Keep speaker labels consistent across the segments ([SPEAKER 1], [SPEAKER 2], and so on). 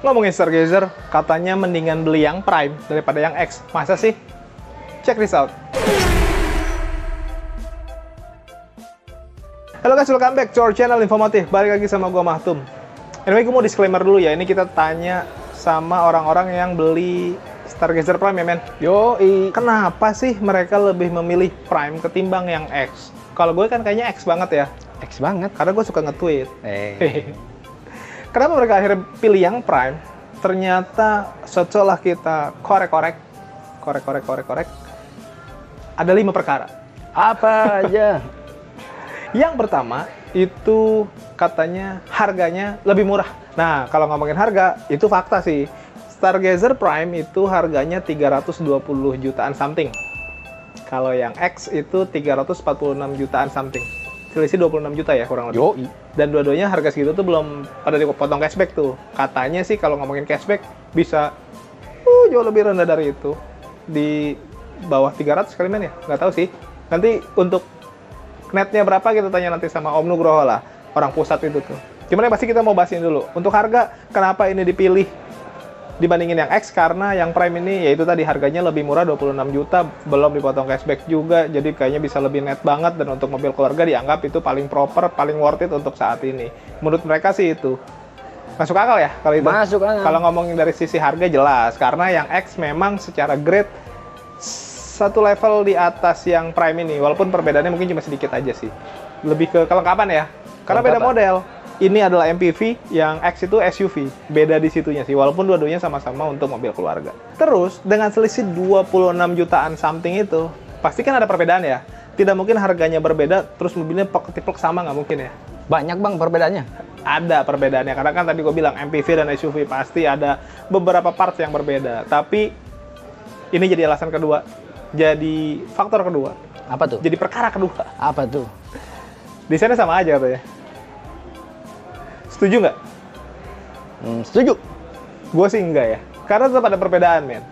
[SPEAKER 1] Ngomongin Stargazer, katanya mendingan beli yang Prime daripada yang X. Masa sih? Check this out. Halo guys, welcome back to our channel informatif. Balik lagi sama gua Mahtum. Anyway, gue mau disclaimer dulu ya. Ini kita tanya sama orang-orang yang beli Stargazer Prime ya, men. Yoi. Kenapa sih mereka lebih memilih Prime ketimbang yang X? Kalau gue kan kayaknya X banget ya.
[SPEAKER 2] X banget.
[SPEAKER 1] Karena gue suka nge-tweet. Kenapa mereka akhirnya pilih yang Prime? Ternyata setelah kita korek-korek, ada 5 perkara.
[SPEAKER 2] Apa aja?
[SPEAKER 1] Yang pertama, itu katanya harganya lebih murah. Nah, kalau ngomongin harga, itu fakta sih. Stargazer Prime itu harganya 320 jutaan something. Kalau yang X itu 346 jutaan something. Selisih 26 juta ya kurang lebih.
[SPEAKER 2] Yoi.
[SPEAKER 1] Dan dua-duanya harga segitu tuh belum pada dipotong cashback tuh. Katanya sih kalau ngomongin cashback bisa jauh lebih rendah dari itu. Di bawah 300 kali men ya? Nggak tahu sih. Nanti untuk netnya berapa kita tanya nanti sama Om Nugroho lah. Orang pusat itu tuh. Cuman yang pasti kita mau bahasin dulu. Untuk harga, kenapa ini dipilih dibandingin yang X? Karena yang Prime ini yaitu tadi harganya lebih murah 26 juta, belum dipotong cashback juga, jadi kayaknya bisa lebih net banget, dan untuk mobil keluarga dianggap itu paling proper, paling worth it untuk saat ini. Menurut mereka sih itu. Masuk akal ya kalau itu?
[SPEAKER 2] Masuk akal.
[SPEAKER 1] Kalau ngomongin dari sisi harga jelas, karena yang X memang secara grade satu level di atas yang Prime ini, walaupun perbedaannya mungkin cuma sedikit aja sih. Lebih ke kelengkapan ya, karena beda model. Ini adalah MPV, yang X itu SUV. Beda di situnya sih, walaupun dua-duanya sama-sama untuk mobil keluarga. Terus, dengan selisih 26 jutaan something itu, pasti kan ada perbedaan ya. Tidak mungkin harganya berbeda, terus mobilnya plek-plek sama, nggak mungkin ya.
[SPEAKER 2] Banyak bang perbedaannya.
[SPEAKER 1] Ada perbedaannya, karena kan tadi gue bilang MPV dan SUV pasti ada beberapa parts yang berbeda. Tapi, ini jadi alasan kedua. Jadi faktor kedua.
[SPEAKER 2] Apa tuh?
[SPEAKER 1] Jadi perkara kedua.
[SPEAKER 2] Apa tuh?
[SPEAKER 1] Desainnya sama aja katanya. Setuju nggak?
[SPEAKER 2] Setuju.
[SPEAKER 1] Gue sih enggak ya. Karena tetap ada perbedaan, men.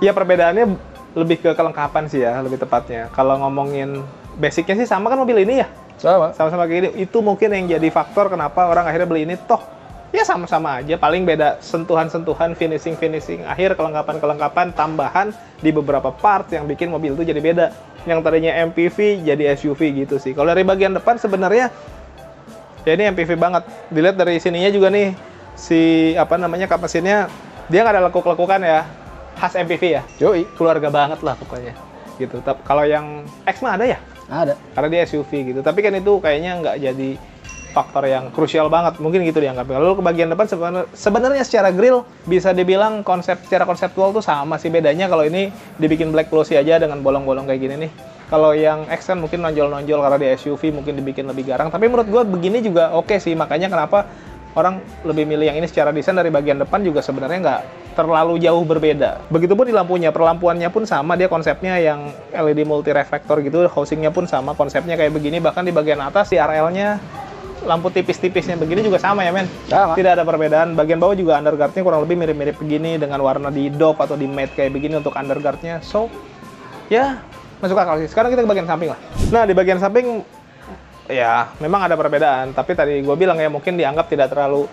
[SPEAKER 1] Ya, perbedaannya lebih ke kelengkapan sih ya, lebih tepatnya. Kalau ngomongin basicnya sih sama kan mobil ini ya? Sama-sama kayak gini. Itu mungkin yang jadi faktor kenapa orang akhirnya beli ini. Toh, ya sama-sama aja. Paling beda sentuhan-sentuhan, finishing-finishing. Akhir kelengkapan-kelengkapan tambahan di beberapa part yang bikin mobil itu jadi beda. Yang tadinya MPV jadi SUV gitu sih. Kalau dari bagian depan sebenarnya ya ini MPV banget. Dilihat dari sininya juga nih, si kap mesinnya dia nggak ada lekuk-lekukan ya, khas MPV ya.
[SPEAKER 2] Yoi.
[SPEAKER 1] Keluarga banget lah pokoknya gitu. Kalau yang X mah ada ya?
[SPEAKER 2] Ada.
[SPEAKER 1] Karena dia SUV gitu. Tapi kan itu kayaknya nggak jadi faktor yang krusial banget, mungkin gitu dianggap. Lalu ke bagian depan sebenarnya secara grill bisa dibilang secara konseptual tuh sama sih. Bedanya kalau ini dibikin black glossy aja dengan bolong-bolong kayak gini nih. Kalau yang X kan mungkin nonjol-nonjol karena di SUV mungkin dibikin lebih garang. Tapi menurut gue begini juga oke sih. Makanya kenapa orang lebih milih yang ini. Secara desain dari bagian depan juga sebenarnya nggak terlalu jauh berbeda. Begitupun di lampunya, perlampuannya pun sama. Dia konsepnya yang LED multi reflektor gitu. Housingnya pun sama, konsepnya kayak begini. Bahkan di bagian atas di RL-nya lampu tipis-tipisnya begini juga sama ya, men?
[SPEAKER 2] Sama.
[SPEAKER 1] Tidak ada perbedaan. Bagian bawah juga underguard-nya kurang lebih mirip-mirip begini dengan warna di dope atau di matte kayak begini untuk underguard-nya. So, ya masuk akal sih. Sekarang kita ke bagian samping lah. Nah, di bagian samping ya memang ada perbedaan, tapi tadi gue bilang ya mungkin dianggap tidak terlalu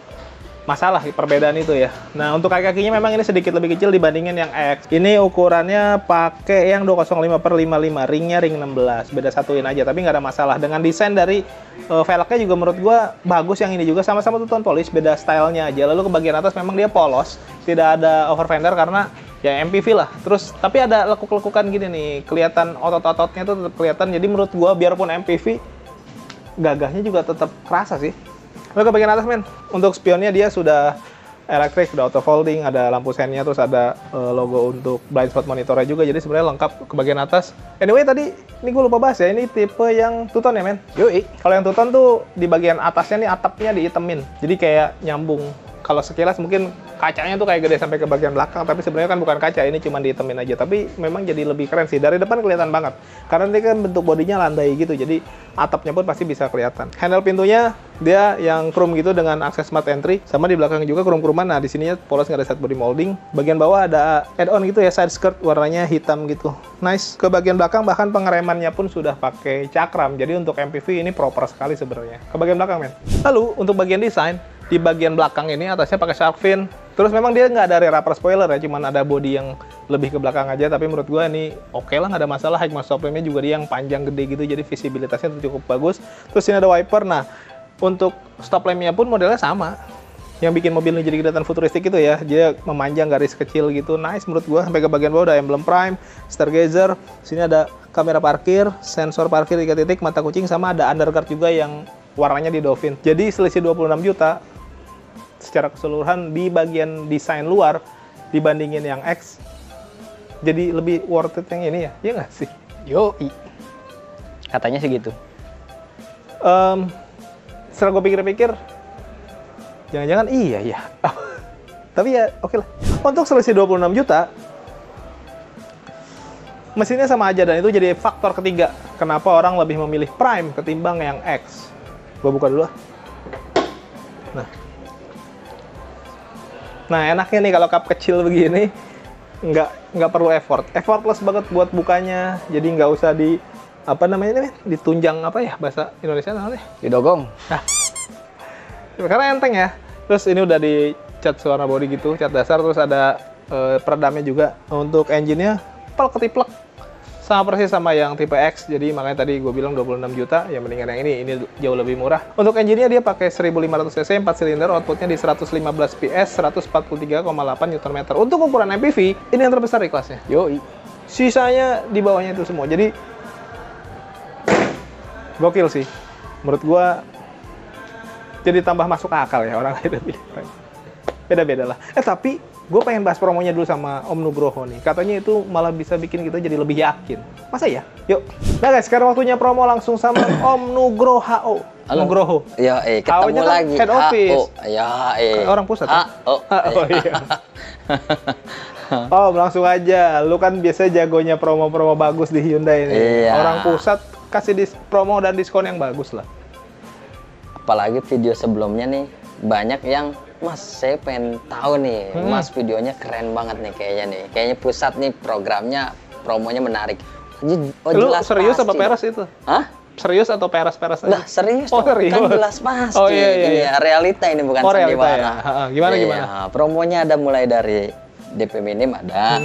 [SPEAKER 1] masalah perbedaan itu ya. Nah, untuk kaki-kakinya memang ini sedikit lebih kecil dibandingin yang X. Ini ukurannya pakai yang 205/55, ringnya ring 16. Beda satuin aja, tapi nggak ada masalah. Dengan desain dari velgnya juga menurut gua bagus. Yang ini juga sama-sama two-tone polish, beda stylenya aja. Lalu ke bagian atas memang dia polos, tidak ada over fender karena ya MPV lah. Terus tapi ada lekuk-lekukan gini nih, kelihatan otot-ototnya tuh tetap kelihatan. Jadi menurut gua biarpun MPV, gagahnya juga tetap kerasa sih. Lalu ke bagian atas, men, untuk spionnya dia sudah elektrik, sudah auto folding, ada lampu sennya, terus ada logo untuk blind spot monitornya juga, jadi sebenarnya lengkap ke bagian atas. Anyway, tadi ini gue lupa bahas ya, ini tipe yang two-tone ya, men? Yoi. Kalau yang two-tone tuh di bagian atasnya nih atapnya diitemin, jadi kayak nyambung. Kalau sekilas mungkin kacanya tuh kayak gede sampai ke bagian belakang, tapi sebenarnya kan bukan kaca, ini cuma diitemin aja. Tapi memang jadi lebih keren sih. Dari depan kelihatan banget. Karena ini kan bentuk bodinya landai gitu, jadi atapnya pun pasti bisa kelihatan. Handle pintunya dia yang chrome gitu dengan akses smart entry, sama di belakang juga chrome-chromean. Nah, di sininya polos, nggak ada side body molding. Bagian bawah ada add-on gitu ya, side skirt warnanya hitam gitu. Nice. Ke bagian belakang bahkan pengeremannya pun sudah pakai cakram. Jadi untuk MPV ini proper sekali sebenarnya. Ke bagian belakang, men. Lalu untuk bagian desain, di bagian belakang ini atasnya pakai shark fin. Terus memang dia nggak ada rear upper spoiler ya, cuman ada body yang lebih ke belakang aja. Tapi menurut gua ini oke lah, nggak ada masalah. High stop lamp-nya juga dia yang panjang gede gitu, jadi visibilitasnya tuh cukup bagus. Terus ini ada wiper. Nah, untuk stop lamp-nya pun modelnya sama. Yang bikin mobil ini jadi kelihatan futuristik itu ya, dia memanjang garis kecil gitu, nice menurut gua. Sampai ke bagian bawah ada emblem Prime, stargazer, sini ada kamera parkir, sensor parkir 3 titik, mata kucing, sama ada underguard juga yang warnanya di Dolphin. Jadi selisih 26 juta secara keseluruhan di bagian desain luar dibandingin yang X, jadi lebih worth it yang ini ya, iya nggak sih?
[SPEAKER 2] Yoi. Katanya sih gitu.
[SPEAKER 1] Setelah gue pikir-pikir, jangan-jangan iya ya. Tapi ya oke lah. Untuk selisih 26 juta, mesinnya sama aja, dan itu jadi faktor ketiga kenapa orang lebih memilih Prime ketimbang yang X. Gue buka dulu. Nah enaknya nih kalau cup kecil begini, nggak perlu effortless banget buat bukanya. Jadi nggak usah di apa namanya nih, ditunjang apa ya bahasa Indonesia namanya?
[SPEAKER 2] Didogong.
[SPEAKER 1] Nah, karena enteng ya. Terus ini udah dicat warna body gitu, cat dasar, terus ada peredamnya juga. Untuk engine-nya ketiplek sama persis sama yang tipe X, jadi makanya tadi gue bilang 26 juta, ya mendingan yang ini jauh lebih murah. Untuk engine-nya dia pakai 1500 cc, 4 silinder, outputnya di 115 PS, 143,8 Nm. Untuk ukuran MPV, ini yang terbesar di kelasnya.
[SPEAKER 2] Yoi.
[SPEAKER 1] Sisanya di bawahnya itu semua, jadi gokil sih. Menurut gue, jadi tambah masuk akal ya orang lain pilih Prime. Beda-beda lah. Tapi gue pengen bahas promonya dulu sama Om Nugroho nih. Katanya itu malah bisa bikin kita jadi lebih yakin. Masa ya? Yuk. Nah guys, sekarang waktunya promo langsung sama Om Nugroho. Nugroho.
[SPEAKER 2] Ya, ketemu
[SPEAKER 1] kan
[SPEAKER 2] lagi.
[SPEAKER 1] head office.
[SPEAKER 2] Ya,
[SPEAKER 1] Orang pusat.
[SPEAKER 2] Oh
[SPEAKER 1] Iya. Om, langsung aja. Lu kan biasanya jagonya promo-promo bagus di Hyundai ini.
[SPEAKER 2] Iya.
[SPEAKER 1] Orang pusat kasih promo dan diskon yang bagus lah.
[SPEAKER 2] Apalagi video sebelumnya nih, banyak yang, Mas, saya pengen tahu nih, Mas videonya keren banget nih kayaknya pusat nih programnya, promonya menarik. Oh,
[SPEAKER 1] lu
[SPEAKER 2] jelas
[SPEAKER 1] serius
[SPEAKER 2] pasti.
[SPEAKER 1] apa peres itu?
[SPEAKER 2] Hah?
[SPEAKER 1] Serius atau peres-peres aja?
[SPEAKER 2] Nah, serius
[SPEAKER 1] Oh,
[SPEAKER 2] dong.
[SPEAKER 1] serius.
[SPEAKER 2] Kan jelas pasti.
[SPEAKER 1] Oh, iya.
[SPEAKER 2] Realita ini bukan
[SPEAKER 1] Oh, realita
[SPEAKER 2] sandiwara.
[SPEAKER 1] ya. Gimana?
[SPEAKER 2] Iya, promonya ada mulai dari DP minim ada,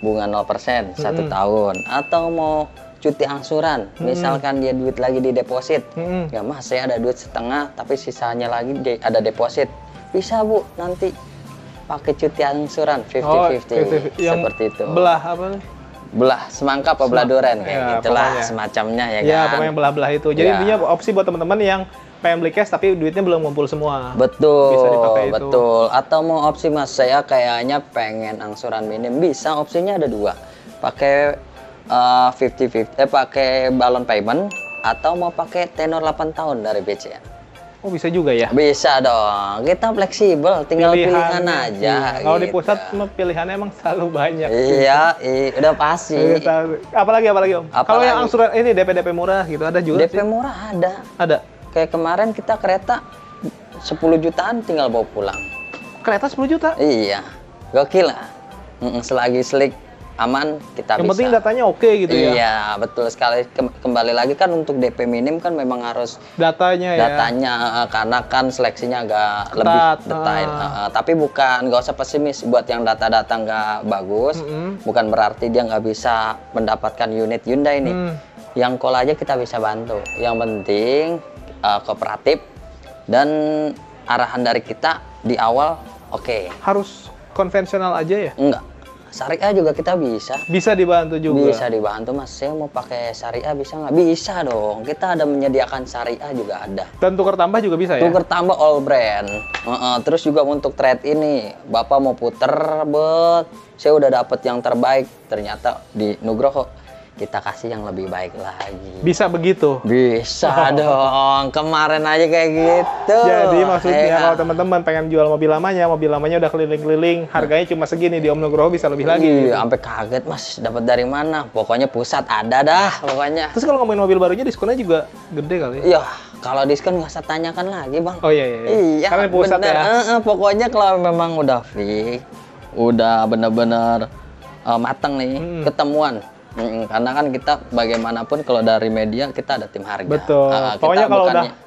[SPEAKER 2] bunga 0%, 1 tahun, atau mau cuti angsuran, misalkan dia duit lagi di deposit, ya Mas saya ada duit setengah, tapi sisanya lagi ada deposit, bisa Bu nanti pakai cuti angsuran 50-50, seperti itu.
[SPEAKER 1] Belah apa?
[SPEAKER 2] Belah semangka apa belah duren kayak
[SPEAKER 1] Ya,
[SPEAKER 2] gitulah
[SPEAKER 1] pokoknya.
[SPEAKER 2] semacamnya ya kan.
[SPEAKER 1] Ya, pokoknya belah-belah itu. Jadi
[SPEAKER 2] Ya.
[SPEAKER 1] intinya opsi buat teman-teman yang pengen beli cash tapi duitnya belum ngumpul semua.
[SPEAKER 2] Betul,
[SPEAKER 1] Bisa dipakai itu.
[SPEAKER 2] betul. Atau mau opsi Mas, saya kayaknya pengen angsuran minim, bisa, opsinya ada 2. Pakai 50-50, pakai balon payment, atau mau pakai tenor 8 tahun dari BCA.
[SPEAKER 1] Oh, bisa juga ya?
[SPEAKER 2] Bisa dong, kita fleksibel, tinggal pilihan aja.
[SPEAKER 1] Kalau di
[SPEAKER 2] gitu.
[SPEAKER 1] pusat pilihannya emang selalu banyak.
[SPEAKER 2] Iya, udah pasti.
[SPEAKER 1] Apalagi Om? Kalau yang angsuran ini DP murah gitu ada juga
[SPEAKER 2] DP
[SPEAKER 1] sih?
[SPEAKER 2] murah ada.
[SPEAKER 1] Ada.
[SPEAKER 2] Kayak kemarin kita kereta 10 jutaan tinggal bawa pulang.
[SPEAKER 1] Kereta 10 juta?
[SPEAKER 2] Iya, gokil lah. Selagi slick, aman, kita
[SPEAKER 1] Yang
[SPEAKER 2] bisa.
[SPEAKER 1] penting datanya oke gitu ya?
[SPEAKER 2] Iya, betul sekali. Kembali lagi kan untuk DP minim kan memang harus
[SPEAKER 1] Datanya ya?
[SPEAKER 2] karena kan seleksinya agak
[SPEAKER 1] Ketat.
[SPEAKER 2] lebih detail. Tapi bukan, nggak usah pesimis buat yang data-data nggak bagus. Bukan berarti dia nggak bisa mendapatkan unit Hyundai nih. Yang call aja kita bisa bantu. Yang penting kooperatif dan arahan dari kita di awal oke.
[SPEAKER 1] Harus konvensional aja ya?
[SPEAKER 2] Enggak. Syariah juga kita bisa.
[SPEAKER 1] Bisa dibantu juga?
[SPEAKER 2] Bisa dibantu Mas, saya mau pakai syariah bisa nggak? Bisa dong, kita ada menyediakan syariah juga ada.
[SPEAKER 1] Dan tukar tambah juga bisa ya?
[SPEAKER 2] Tukar tambah all brand. Terus juga untuk trade ini, Bapak mau puter, saya udah dapet yang terbaik, ternyata di Nugroho kita kasih yang lebih baik lagi.
[SPEAKER 1] Bisa begitu?
[SPEAKER 2] Bisa dong, kemarin aja kayak gitu.
[SPEAKER 1] Jadi maksudnya kalau teman-teman pengen jual mobil lamanya udah keliling-keliling, harganya cuma segini, di Om Nugroho bisa lebih lagi.
[SPEAKER 2] Iya, sampai kaget Mas, dapat dari mana? Pokoknya pusat ada dah, pokoknya.
[SPEAKER 1] Terus kalau ngomongin mobil barunya diskonnya juga gede kali ya?
[SPEAKER 2] Iya, kalau diskon nggak usah tanyakan lagi Bang.
[SPEAKER 1] Oh iya.
[SPEAKER 2] Iya,
[SPEAKER 1] Karena pusat
[SPEAKER 2] bener.
[SPEAKER 1] ya?
[SPEAKER 2] Pokoknya kalau memang udah fix, udah bener-bener mateng nih, ketemuan. Karena kan kita bagaimanapun kalau dari media kita ada tim harga.
[SPEAKER 1] Betul. Pokoknya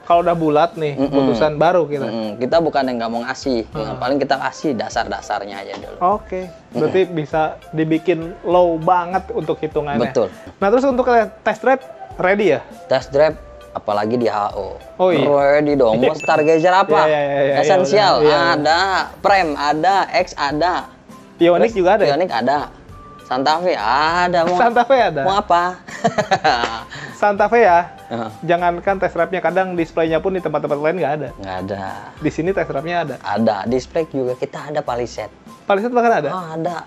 [SPEAKER 1] kalau udah bulat nih putusan baru kita.
[SPEAKER 2] Kita bukan yang nggak mau ngasih, paling kita kasih dasar-dasarnya aja dulu.
[SPEAKER 1] Oke. Berarti bisa dibikin low banget untuk hitungannya.
[SPEAKER 2] Betul.
[SPEAKER 1] Nah terus untuk test drive ready ya?
[SPEAKER 2] Test drive apalagi di HO.
[SPEAKER 1] Oh iya.
[SPEAKER 2] Ready dong. Mau Stargazer apa? Esensial ada, Prime ada, X ada.
[SPEAKER 1] Ioniq juga ada.
[SPEAKER 2] Ioniq ada. Santa Fe ada.
[SPEAKER 1] Santa Fe ada.
[SPEAKER 2] Mau apa?
[SPEAKER 1] Santa Fe ya. Jangankan test drive-nya, kadang displaynya pun di tempat-tempat lain nggak ada.
[SPEAKER 2] Nggak ada.
[SPEAKER 1] Di sini test drive-nya ada.
[SPEAKER 2] Ada. Display juga kita ada Palisade.
[SPEAKER 1] Palisade bahkan ada.
[SPEAKER 2] Oh, ada.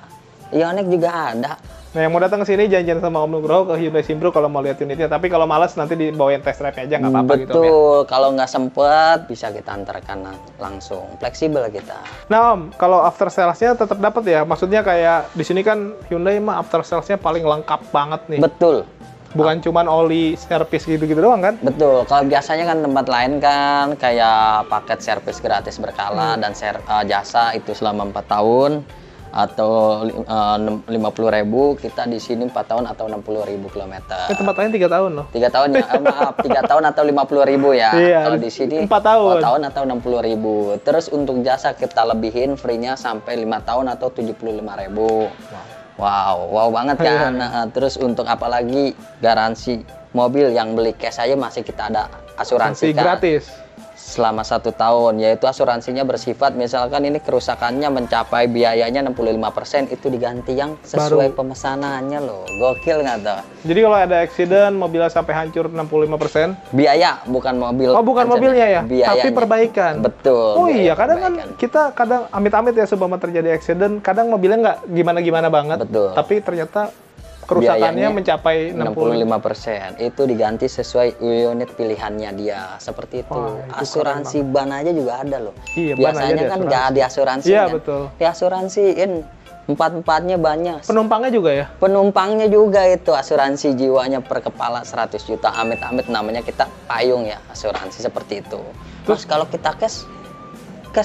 [SPEAKER 2] Ioniq juga ada.
[SPEAKER 1] Nah, yang mau datang ke sini janjian sama Om Nugroho ke Hyundai Simpro kalau mau lihat unitnya. Tapi kalau malas nanti dibawain test drive-nya aja nggak apa-apa gitu.
[SPEAKER 2] Betul. Kalau nggak sempet bisa kita antarkan langsung. Fleksibel kita.
[SPEAKER 1] Nah Om, kalau after sales-nya tetap dapat ya? Maksudnya kayak di sini kan Hyundai mah after sales-nya paling lengkap banget nih.
[SPEAKER 2] Betul.
[SPEAKER 1] Bukan cuman oli service gitu-gitu doang kan?
[SPEAKER 2] Betul. Kalau biasanya kan tempat lain kan kayak paket servis gratis berkala dan jasa itu selama 4 tahun atau 50.000, kita di sini 4 tahun atau 60.000 kilometer.
[SPEAKER 1] Tempat lain 3 tahun loh.
[SPEAKER 2] 3 tahun ya, maaf 3 tahun atau 50.000 ya.
[SPEAKER 1] Iya,
[SPEAKER 2] kalau di sini
[SPEAKER 1] 4 tahun.
[SPEAKER 2] 4 tahun atau 60.000. Terus untuk jasa kita lebihin free-nya sampai 5 tahun atau 75.000. Wow banget kan. Nah, terus untuk apalagi garansi mobil yang beli cash aja masih kita ada asuransi kan?
[SPEAKER 1] Gratis.
[SPEAKER 2] Selama 1 tahun, yaitu asuransinya bersifat misalkan ini kerusakannya mencapai biayanya 65%, itu diganti yang sesuai pemesanannya loh. Gokil nggak tuh?
[SPEAKER 1] Jadi kalau ada accident mobilnya sampai hancur 65%,
[SPEAKER 2] biaya bukan mobil.
[SPEAKER 1] oh bukan mobilnya ya,
[SPEAKER 2] biayanya.
[SPEAKER 1] tapi perbaikan.
[SPEAKER 2] Betul.
[SPEAKER 1] Oh iya, kadang kan kita amit-amit ya sebelum terjadi accident, kadang mobilnya nggak gimana-gimana banget.
[SPEAKER 2] Betul.
[SPEAKER 1] Tapi ternyata kerusakannya mencapai
[SPEAKER 2] 65%. Itu diganti sesuai unit pilihannya dia. Seperti itu. Asuransi ban aja juga ada loh.
[SPEAKER 1] Iya,
[SPEAKER 2] biasanya kan nggak diasuransi.
[SPEAKER 1] Iya,
[SPEAKER 2] kan?
[SPEAKER 1] betul.
[SPEAKER 2] Diasuransiin. Empat-empatnya banyak.
[SPEAKER 1] Penumpangnya juga ya?
[SPEAKER 2] Penumpangnya juga itu. Asuransi jiwanya per kepala 100 juta. Amit-amit namanya kita payung ya. Asuransi seperti itu. Terus kalau kita cash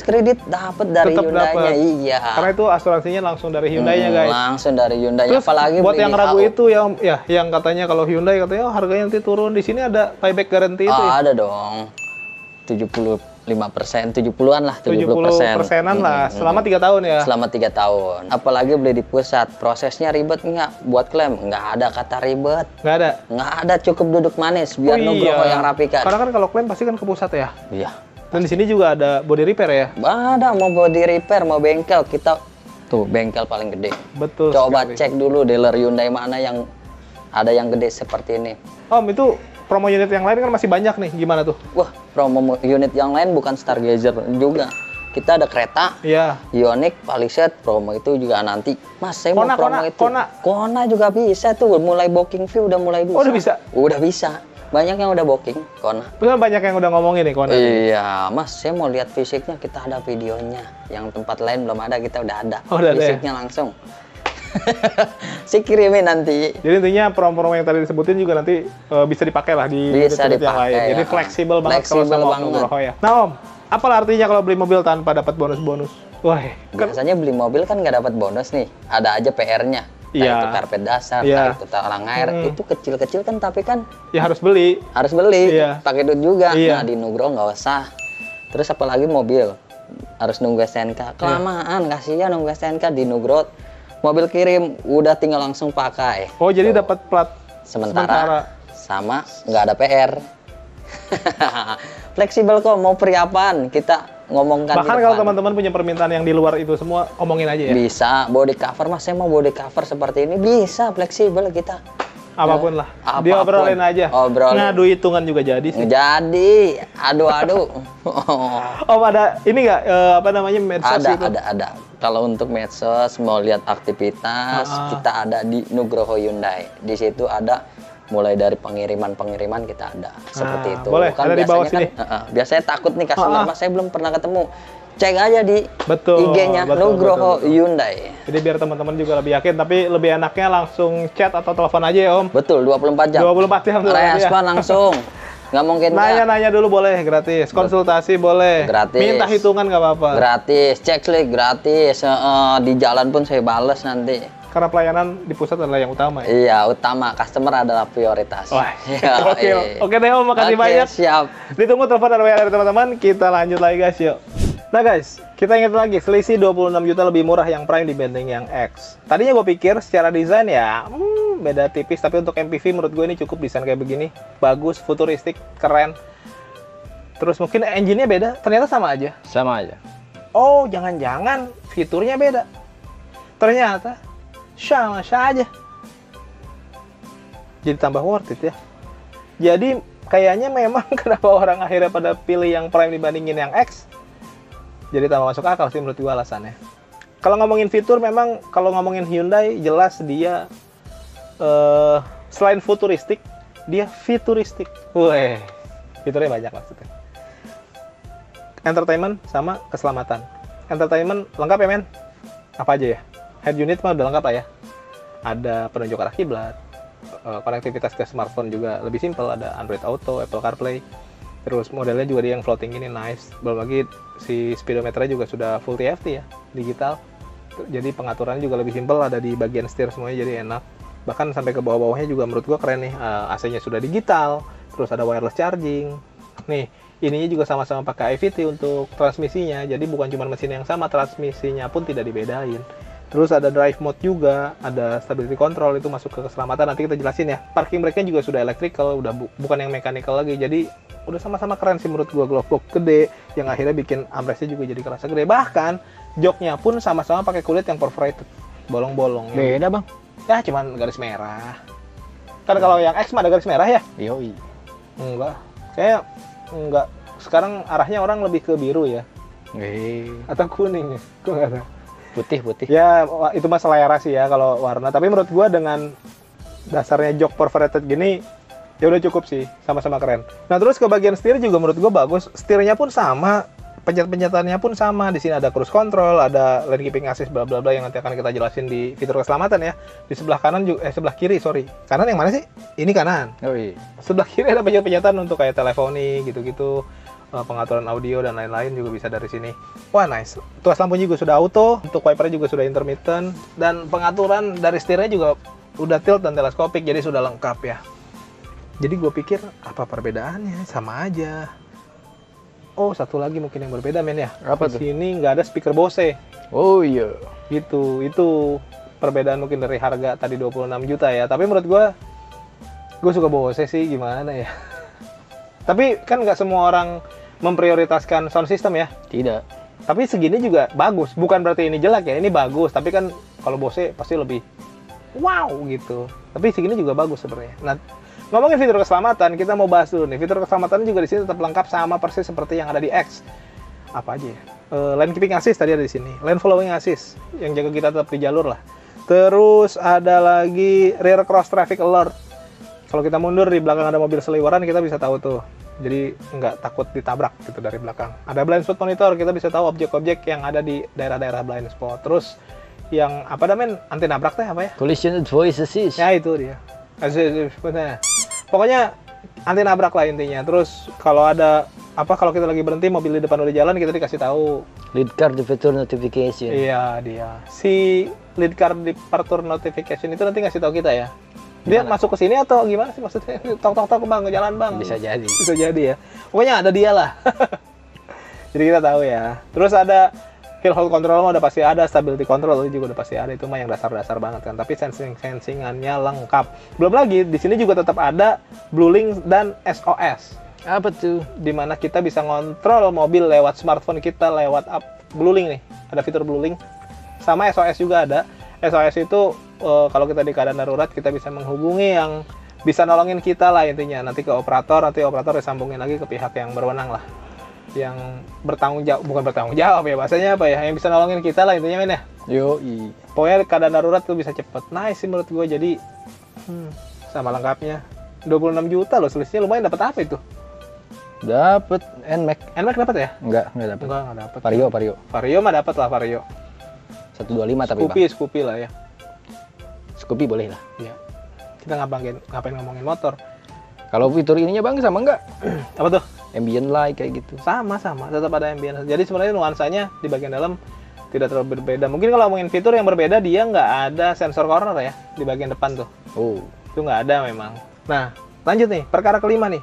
[SPEAKER 2] kredit dapat dari Hyundai-nya. Iya.
[SPEAKER 1] Karena itu asuransinya langsung dari Hyundai-nya, guys.
[SPEAKER 2] Langsung dari Hyundai.
[SPEAKER 1] Terus
[SPEAKER 2] apalagi
[SPEAKER 1] buat yang ragu itu yang katanya kalau Hyundai katanya harganya nanti turun, di sini ada buyback guarantee itu ya?
[SPEAKER 2] Ada dong. 75%, 70-an lah,
[SPEAKER 1] 70%-an lah, selama 3 tahun ya?
[SPEAKER 2] Selama 3 tahun. Apalagi beli di pusat, prosesnya ribet nggak buat klaim? Nggak ada kata ribet.
[SPEAKER 1] Nggak ada?
[SPEAKER 2] Nggak ada, cukup duduk manis, biar Nugroho yang rapikan.
[SPEAKER 1] Karena kan kalau klaim pasti kan ke pusat ya?
[SPEAKER 2] Iya.
[SPEAKER 1] Dan di sini juga ada body repair ya?
[SPEAKER 2] Ada, mau body repair, mau bengkel, kita tuh bengkel paling gede.
[SPEAKER 1] Betul.
[SPEAKER 2] Coba cek dulu dealer Hyundai mana yang ada yang gede seperti ini.
[SPEAKER 1] Om, itu promo unit yang lain kan masih banyak nih, gimana tuh?
[SPEAKER 2] Wah, promo unit yang lain bukan Stargazer juga. Kita ada kereta, Ioniq, Palisade, promo itu juga nanti. Mas, saya mau promo itu. Kona juga bisa tuh, mulai booking fee udah mulai bisa.
[SPEAKER 1] Oh, udah bisa?
[SPEAKER 2] Udah bisa. Banyak yang udah booking, Kona.
[SPEAKER 1] Betul, banyak yang udah ngomongin nih, Kona.
[SPEAKER 2] Iya, Mas, saya mau lihat fisiknya, kita ada videonya. Yang tempat lain belum ada, kita udah ada.
[SPEAKER 1] Oh, udah
[SPEAKER 2] fisiknya langsung. Si kirimin nanti.
[SPEAKER 1] Jadi intinya promo-promo yang tadi disebutin juga nanti bisa dipakai lah di
[SPEAKER 2] bisa dipakai,
[SPEAKER 1] yang lain.
[SPEAKER 2] Ya.
[SPEAKER 1] Jadi fleksibel banget kalau sama Om Nugroho ya. Nah Om, apa artinya kalau beli mobil tanpa dapat bonus-bonus? Wah,
[SPEAKER 2] biasanya beli mobil kan nggak dapat bonus nih. Ada aja PR-nya. Itu karpet dasar, itu talang air, itu kecil-kecil kan, tapi kan
[SPEAKER 1] ya harus beli.
[SPEAKER 2] Harus beli, pakai duit juga. Nah, di Nugroho nggak usah. Terus apalagi mobil, harus nunggu STNK. Kelamaan, kasihan nunggu STNK di Nugroho. Mobil kirim, udah tinggal langsung pakai.
[SPEAKER 1] Oh, jadi dapat plat
[SPEAKER 2] sementara. Sama nggak ada PR. Fleksibel kok, mau periapan kita ngomongkan.
[SPEAKER 1] Bahkan kalau teman-teman punya permintaan yang di luar itu semua, omongin aja ya.
[SPEAKER 2] Bisa, body cover, Mas, saya mau body cover seperti ini, bisa, fleksibel kita.
[SPEAKER 1] Apapun lah, dia obrolin aja. Ngadu hitungan juga jadi sih.
[SPEAKER 2] Jadi, aduh.
[SPEAKER 1] Oh, ada ini nggak apa namanya medsos itu?
[SPEAKER 2] Ada. Kalau untuk medsos mau lihat aktivitas, kita ada di Nugroho Hyundai. Di situ ada mulai dari pengiriman kita ada seperti itu.
[SPEAKER 1] Boleh,
[SPEAKER 2] kan
[SPEAKER 1] ada di bawah sini.
[SPEAKER 2] Biasanya takut nih customer, Mas, saya belum pernah ketemu. Cek aja di IG-nya Nugroho Hyundai.
[SPEAKER 1] Jadi biar teman-teman juga lebih yakin, tapi lebih enaknya langsung chat atau telepon aja ya Om.
[SPEAKER 2] Betul, 24 jam.
[SPEAKER 1] 24 jam.
[SPEAKER 2] Respon langsung. Nggak mungkin
[SPEAKER 1] nanya dulu boleh, gratis. Konsultasi boleh.
[SPEAKER 2] Gratis.
[SPEAKER 1] Minta hitungan nggak apa-apa.
[SPEAKER 2] Gratis. Cek klik gratis. Di jalan pun saya bales nanti.
[SPEAKER 1] Karena pelayanan di pusat adalah yang utama ya?
[SPEAKER 2] Iya, utama. Customer adalah prioritas.
[SPEAKER 1] Wah,
[SPEAKER 2] Ya,
[SPEAKER 1] oke deh Om, makasih banyak.
[SPEAKER 2] Siap.
[SPEAKER 1] Ditunggu telepon dan WA dari teman-teman. Kita lanjut lagi guys, yuk. Nah guys, kita ingat lagi, selisih 26 juta lebih murah yang Prime dibanding yang X. Tadinya gue pikir secara desain ya, beda tipis. Tapi untuk MPV menurut gue ini cukup desain kayak begini. Bagus, futuristik, keren. Terus mungkin engine-nya beda, ternyata sama aja.
[SPEAKER 2] Sama aja.
[SPEAKER 1] Oh, jangan-jangan fiturnya beda. Ternyata sama aja. Jadi tambah worth it ya. Jadi kayaknya memang kenapa orang akhirnya pada pilih yang Prime dibandingin yang X. Jadi tambah masuk akal sih menurut gue alasannya. Kalau ngomongin fitur memang kalau ngomongin Hyundai jelas dia selain futuristik, dia futuristik. Weh, fiturnya banyak maksudnya. Entertainment sama keselamatan. Entertainment lengkap ya men? Apa aja ya? Head unit mah udah lengkap lah ya. Ada penunjuk arah kiblat, konektivitas ke smartphone juga lebih simpel, ada Android Auto, Apple CarPlay. Terus modelnya juga dia yang floating ini nice. Belum lagi si speedometernya juga sudah full TFT ya, digital. Jadi pengaturannya juga lebih simpel, ada di bagian setir semuanya jadi enak. Bahkan sampai ke bawah-bawahnya juga menurut gua keren nih. AC-nya sudah digital, terus ada wireless charging. Nih, ininya juga sama-sama pakai IVT untuk transmisinya. Jadi bukan cuma mesin yang sama, transmisinya pun tidak dibedain. Terus ada drive mode juga, ada stability control, itu masuk ke keselamatan, nanti kita jelasin ya. Parking brake-nya juga sudah electrical, udah bukan yang mechanical lagi. Jadi udah sama-sama keren sih menurut gua, glove box gede yang akhirnya bikin armrestnya juga jadi kerasa gede. Bahkan joknya pun sama-sama pakai kulit yang perforated, bolong-bolong.
[SPEAKER 2] Beda bang.
[SPEAKER 1] Ya cuman garis merah. Kan kalau yang X mah ada garis merah ya?
[SPEAKER 2] Yoi.
[SPEAKER 1] Enggak. Kayak enggak. Sekarang arahnya orang lebih ke biru ya. Atau kuning ya? Gua nggak tahu.
[SPEAKER 2] Putih.
[SPEAKER 1] Ya itu mah selera sih ya kalau warna. Tapi menurut gua dengan dasarnya jok perforated gini ya udah cukup sih, sama-sama keren. Nah terus ke bagian setir juga menurut gua bagus. Setirnya pun sama, pencet-pencetannya pun sama. Di sini ada cruise control, ada lane keeping assist, bla bla bla yang nanti akan kita jelasin di fitur keselamatan ya. Di sebelah kanan juga, sebelah kiri sorry. Kanan yang mana sih? Ini kanan. Sebelah kiri ada pencet-pencetan untuk kayak teleponi gitu-gitu. Pengaturan audio dan lain-lain juga bisa dari sini. Wah nice. Tuas lampunya juga sudah auto, untuk wipernya juga sudah intermittent, dan pengaturan dari setirnya juga udah tilt dan teleskopik, jadi sudah lengkap ya. Jadi gue pikir apa perbedaannya, sama aja. Oh satu lagi mungkin yang berbeda men ya.
[SPEAKER 2] Apa tuh?
[SPEAKER 1] Di sini nggak ada speaker Bose.
[SPEAKER 2] Oh iya.
[SPEAKER 1] Gitu, itu perbedaan mungkin dari harga tadi 26 juta ya. Tapi menurut gue suka Bose sih, gimana ya. Tapi kan nggak semua orang memprioritaskan sound system ya.
[SPEAKER 2] Tidak.
[SPEAKER 1] Tapi segini juga bagus. Bukan berarti ini jelek ya, ini bagus. Tapi kan kalau Bose pasti lebih wow gitu. Tapi segini juga bagus sebenarnya. Nah, ngomongin fitur keselamatan, kita mau bahas dulu nih. Fitur keselamatan juga di sini tetap lengkap sama persis seperti yang ada di X. Apa aja ya? Lane keeping assist tadi ada di sini. Lane following assist yang jaga kita tetap di jalur lah. Terus ada lagi rear cross traffic alert. Kalau kita mundur di belakang ada mobil seliweran, kita bisa tahu tuh. Jadi nggak takut ditabrak gitu dari belakang. Ada blind spot monitor, kita bisa tahu objek-objek yang ada di daerah-daerah blind spot. Terus yang apa namanya anti nabrak teh apa ya?
[SPEAKER 2] Collision voice assist.
[SPEAKER 1] Ya itu dia. Pokoknya anti nabrak lah intinya. Terus kalau ada kalau kita lagi berhenti mobil di depan udah jalan, kita dikasih tahu
[SPEAKER 2] Lead car departure notification.
[SPEAKER 1] Iya dia. Si lead car departure notification itu nanti ngasih tahu kita ya. Dia masuk ke sini atau gimana sih maksudnya? Tok bang, ke jalan bang.
[SPEAKER 2] Bisa jadi.
[SPEAKER 1] Bisa jadi ya. Pokoknya ada dia lah. Jadi kita tahu ya. Terus ada hill hold control udah pasti ada, stability control itu juga udah pasti ada. Itu mah yang dasar-dasar banget kan. Tapi sensingannya lengkap. Belum lagi di sini juga tetap ada Blue Link dan SOS.
[SPEAKER 2] Apa tuh?
[SPEAKER 1] Dimana kita bisa ngontrol mobil lewat smartphone kita lewat Blue Link nih. Ada fitur Blue Link. Sama SOS juga ada. SOS itu kalau kita di keadaan darurat kita bisa menghubungi yang bisa nolongin kita lah intinya. Nanti ke operator, nanti operator disambungin lagi ke pihak yang berwenang lah. Yang bertanggung jawab, bukan bertanggung jawab ya bahasanya apa ya, yang bisa nolongin kita lah intinya men ya.
[SPEAKER 2] Yoi.
[SPEAKER 1] Pokoknya keadaan darurat tuh bisa cepet. Nice sih menurut gue, jadi sama lengkapnya. 26 juta loh selisihnya, lumayan. Dapat apa itu?
[SPEAKER 2] Dapat NMAX.
[SPEAKER 1] NMAX dapat ya?
[SPEAKER 2] Enggak dapat.
[SPEAKER 1] Enggak dapat. Vario mah dapat lah Vario.
[SPEAKER 2] 125 tapi bang.
[SPEAKER 1] Scoopy lah ya.
[SPEAKER 2] Scoopy boleh lah.
[SPEAKER 1] Iya. Kita ngapain ngomongin motor?
[SPEAKER 2] Kalau fitur ininya bang sama enggak?
[SPEAKER 1] Apa tuh?
[SPEAKER 2] Ambient light kayak gitu.
[SPEAKER 1] Sama, tetap ada ambient. Jadi sebenarnya nuansanya di bagian dalam Tidak terlalu berbeda. Mungkin kalau ngomongin fitur yang berbeda, dia nggak ada sensor corner ya di bagian depan tuh. Itu nggak ada memang. Nah, lanjut nih, perkara kelima nih.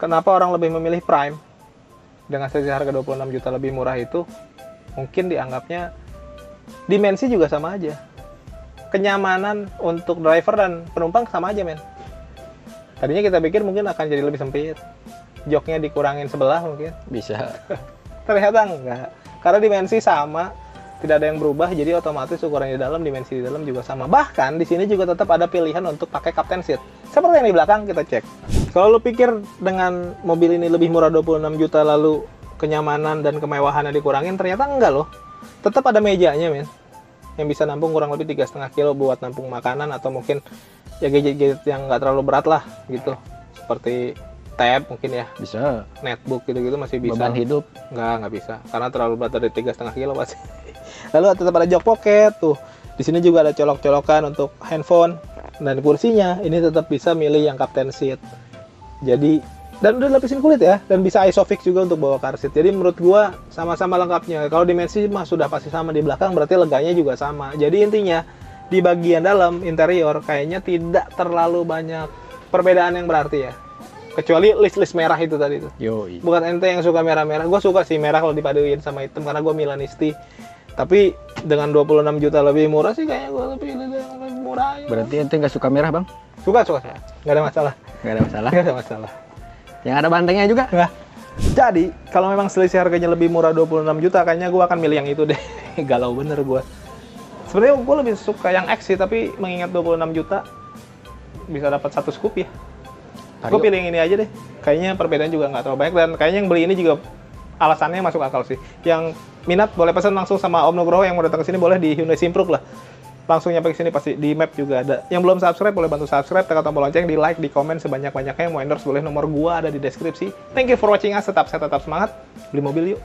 [SPEAKER 1] Kenapa orang lebih memilih Prime dengan selisih harga 26 juta lebih murah itu? Mungkin dianggapnya dimensi juga sama aja. Kenyamanan untuk driver dan penumpang sama aja, men. Tadinya kita pikir mungkin akan jadi lebih sempit. Joknya dikurangin sebelah mungkin.
[SPEAKER 2] Bisa.
[SPEAKER 1] Ternyata enggak. Karena dimensi sama, tidak ada yang berubah, jadi otomatis ukuran di dalam, dimensi di dalam juga sama. Bahkan di sini juga tetap ada pilihan untuk pakai captain seat. Seperti yang di belakang, kita cek. Kalau lu pikir dengan mobil ini lebih murah 26 juta lalu kenyamanan dan kemewahannya dikurangin, ternyata enggak loh. Tetap ada mejanya, men. Yang bisa nampung kurang lebih 3,5 kilo buat nampung makanan atau mungkin ya gadget-gadget yang nggak terlalu berat lah gitu. Seperti tab mungkin ya.
[SPEAKER 2] Bisa.
[SPEAKER 1] Netbook gitu-gitu masih bisa.
[SPEAKER 2] Beban hidup?
[SPEAKER 1] Nggak bisa. Karena terlalu berat dari 3,5 kilo pasti. Lalu tetap ada jok pocket tuh. Di sini juga ada colok-colokan untuk handphone. Dan kursinya ini tetap bisa milih yang captain seat. Jadi, dan udah lapisin kulit ya. Dan bisa isofix juga untuk bawa car seat. Jadi menurut gua sama-sama lengkapnya. Kalau dimensi mah sudah pasti sama. Di belakang berarti leganya juga sama. Jadi intinya, di bagian dalam interior kayaknya tidak terlalu banyak perbedaan yang berarti ya. Kecuali list merah itu tadi tuh.
[SPEAKER 2] Yoi.
[SPEAKER 1] Bukan ente yang suka merah-merah. Gue suka sih merah kalau dipaduin sama hitam karena gue Milanisti. Tapi dengan 26 juta lebih murah sih kayaknya gue lebih murah. Ya.
[SPEAKER 2] Berarti ente nggak suka merah, Bang?
[SPEAKER 1] Suka. Nggak ada masalah.
[SPEAKER 2] Nggak ada masalah?
[SPEAKER 1] Nggak ada masalah.
[SPEAKER 2] Yang ada bantengnya juga?
[SPEAKER 1] Nggak. Jadi, kalau memang selisih harganya lebih murah 26 juta, kayaknya gue akan milih yang itu deh. Galau bener gue. Sebenarnya gue lebih suka yang X sih, tapi mengingat 26 juta bisa dapat 1 scoop ya. Gue pilih yang ini aja deh. Kayaknya perbedaan juga nggak terlalu banyak dan kayaknya yang beli ini juga alasannya masuk akal sih. Yang minat boleh pesan langsung sama Om Nugroho, yang mau datang ke sini boleh di Hyundai Simpruk lah. Langsung nyampe ke sini pasti di map juga ada. Yang belum subscribe boleh bantu subscribe, tekan tombol lonceng, di like, di komen sebanyak-banyaknya. Yang mau endorse boleh nomor gua ada di deskripsi. Thank you for watching us. Tetap sehat, tetap semangat. Beli mobil yuk.